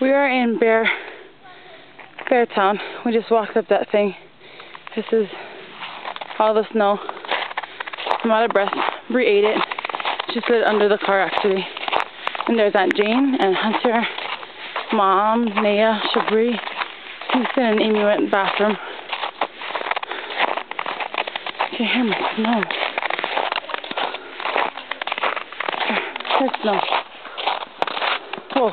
We are in Beartown. We just walked up that thing. This is all the snow. I'm out of breath. Bree ate it. She slid under the car actually. And there's Aunt Jane and Hunter, Mom, Naya, Shabri. He's in an Inuit bathroom. I can hear my snow. There's snow. Whoa.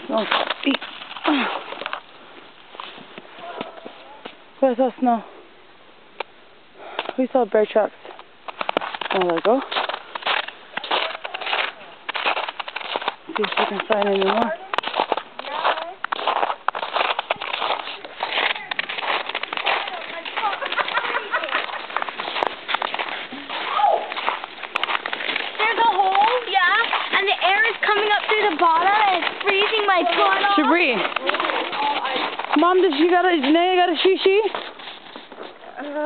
Snow deep. Where's that snow? We saw bear tracks a while ago. See if we can find any more. There's a hole, yeah, and the air is coming up through the bottom and it's freezing my foot off. Shabri, Mom, Naya got a shishi?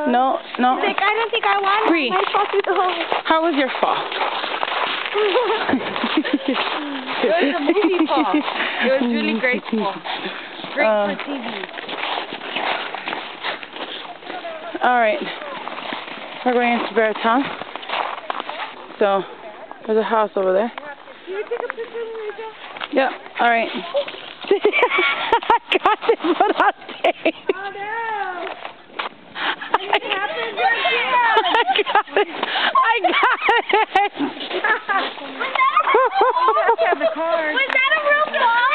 No. I don't think I want Bree, it. I fall through the hole. how was your fall? It was a movie fall. It was really graceful. Great for TV. Alright. We're going into Beartown. So, there's a house over there. Can you take a picture of me, Rachel? Yep, alright. I got it put on tape. Oh no! I got it. Have the card. Was that a real fall?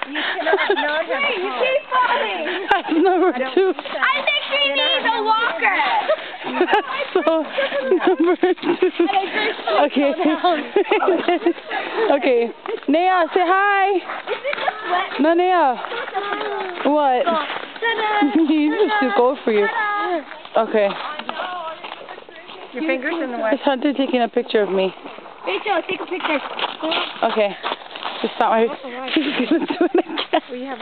You cannot not have the You card. keep falling. That's number 2. I think we need a walker. That's so number 2. Okay. Okay. Naya, say hi. No, Naya. What? He's too cold for you. Okay. Your fingers in the way. Is Hunter taking a picture of me? Rachel, take a picture. Okay. Just stop my... He's gonna do it again. We have